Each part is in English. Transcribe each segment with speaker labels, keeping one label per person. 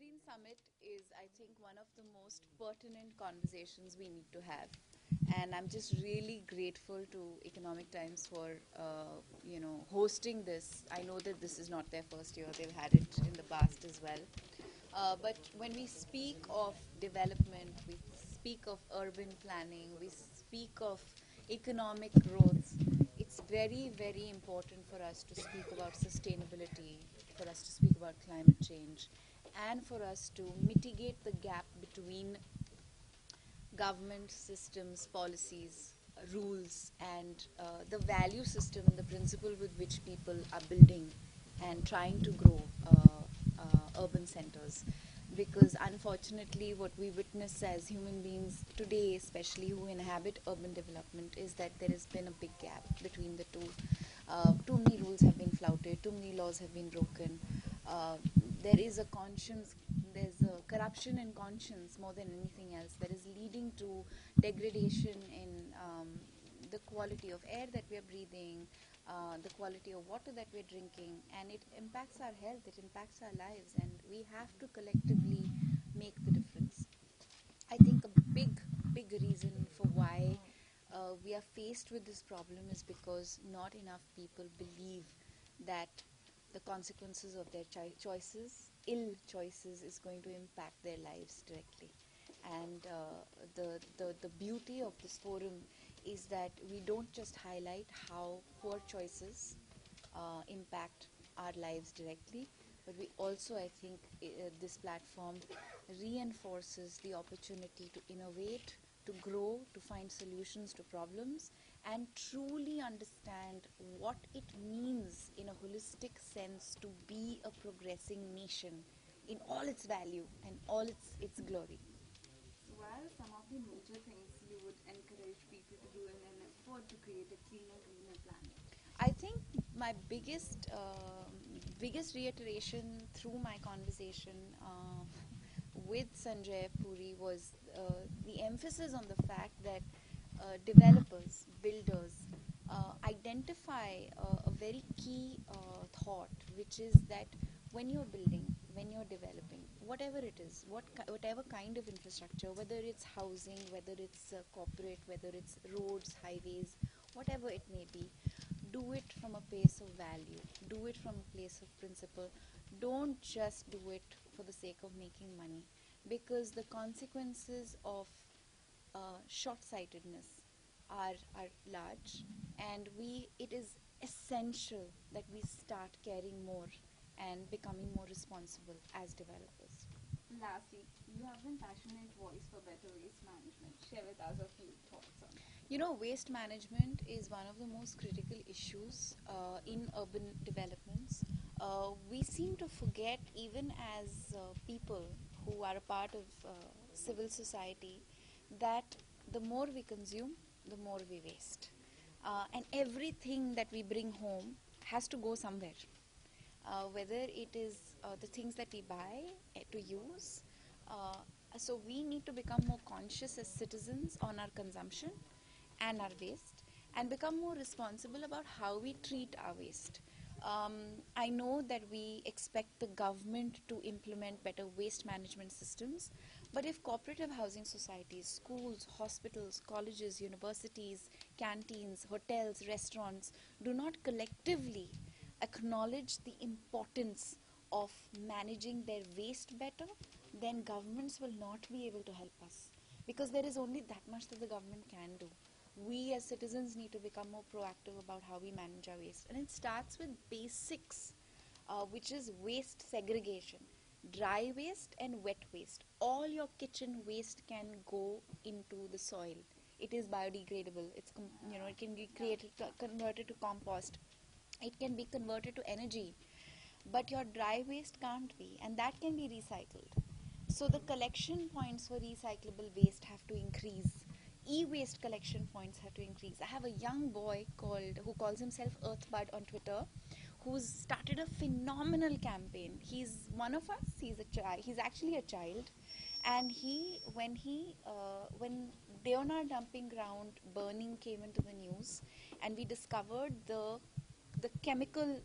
Speaker 1: Green Summit is, I think, one of the most pertinent conversations we need to have. And I'm just really grateful to Economic Times for, hosting this. I know that this is not their first year; they've had it in the past as well. But when we speak of development, we speak of urban planning, we speak of economic growth, it's very, very important for us to speak about sustainability, for us to speak about climate change, and for us to mitigate the gap between government systems, policies, rules, and the value system, the principle with which people are building and trying to grow urban centers. Because unfortunately, what we witness as human beings today, especially who inhabit urban development, is that there has been a big gap between the two. Too many rules have been flouted, too many laws have been broken. Uh, there is a conscience, there's a corruption in conscience more than anything else that is leading to degradation in the quality of air that we are breathing, the quality of water that we're drinking, and it impacts our health, it impacts our lives, and we have to collectively make the difference. I think a big reason for why we are faced with this problem is because not enough people believe that the consequences of their choices, ill choices, is going to impact their lives directly. And the beauty of this forum is that we don't just highlight how poor choices impact our lives directly, but we also, I think, this platform reinforces the opportunity to innovate, to grow, to find solutions to problems, and truly understand what it means in a holistic sense to be a progressing nation in all its value and all its glory.
Speaker 2: So, what are some of the major things you would encourage people to do in an effort to create a cleaner, greener planet?
Speaker 1: I think my biggest reiteration through my conversation with Sanjay Puri was the emphasis on the fact that developers, builders, identify a very key thought, which is that when you're building, when you're developing, whatever it is, whatever kind of infrastructure, whether it's housing, whether it's corporate, whether it's roads, highways, whatever it may be, do it from a place of value, do it from a place of principle. Don't just do it for the sake of making money, because the consequences of short-sightedness are large, and it is essential that we start caring more and becoming more responsible as developers.
Speaker 2: Lastly, you have been passionate voice for better waste management. Share with us a few thoughts on that.
Speaker 1: You know, waste management is one of the most critical issues in urban developments. We seem to forget, even as people who are a part of civil society, that the more we consume, the more we waste. And everything that we bring home has to go somewhere. Whether it is the things that we buy to use. Uh, so we need to become more conscious as citizens on our consumption and our waste, and become more responsible about how we treat our waste. Um, I know that we expect the government to implement better waste management systems, but if cooperative housing societies, schools, hospitals, colleges, universities, canteens, hotels, restaurants do not collectively acknowledge the importance of managing their waste better, then governments will not be able to help us, because there is only that much that the government can do. We as citizens need to become more proactive about how we manage our waste. And it starts with basics, which is waste segregation. Dry waste and wet waste. All your kitchen waste can go into the soil. It is biodegradable. It can be created, converted to compost. It can be converted to energy. But your dry waste can't be, and that can be recycled. So the collection points for recyclable waste have to increase. E-waste collection points have to increase. I have a young boy who calls himself Earthbud on Twitter, who's started a phenomenal campaign. He's one of us. He's a child. He's actually a child, and when Deonar dumping ground burning came into the news, and we discovered the chemical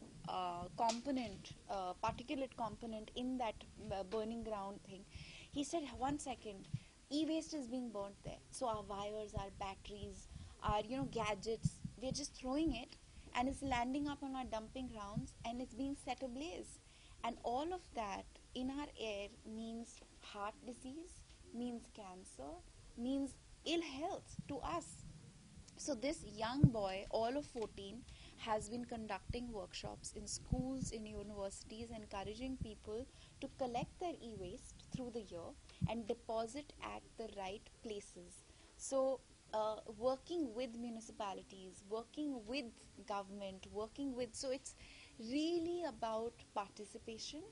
Speaker 1: component, particulate component in that burning ground thing. He said, one second, e-waste is being burnt there. So our wires, our batteries, our gadgets, we're just throwing it, and it's landing up on our dumping grounds, and it's being set ablaze. And all of that in our air means heart disease, means cancer, means ill health to us. So this young boy, all of 14, has been conducting workshops in schools, in universities, encouraging people to collect their e-waste through the year and deposit at the right places. So working with municipalities, working with government, so it's really about participation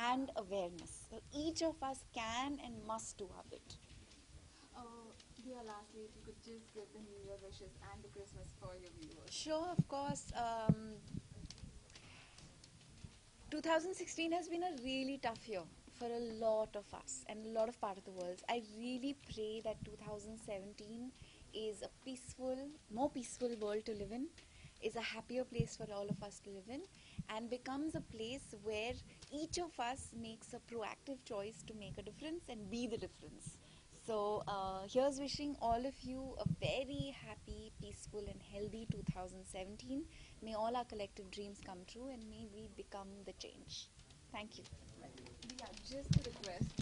Speaker 1: and awareness. So each of us can and must do our bit.
Speaker 2: Dear, lastly, if you could just give the New Year wishes and the Christmas for your viewers.
Speaker 1: Sure, of course. 2016 has been a really tough year for a lot of us and a lot of part of the world. I really pray that 2017 is a peaceful, more peaceful world to live in, is a happier place for all of us to live in, and becomes a place where each of us makes a proactive choice to make a difference and be the difference. So here's wishing all of you a very happy, peaceful and healthy 2017. May all our collective dreams come true and may we become the change. Thank you.
Speaker 2: Diya, just a request.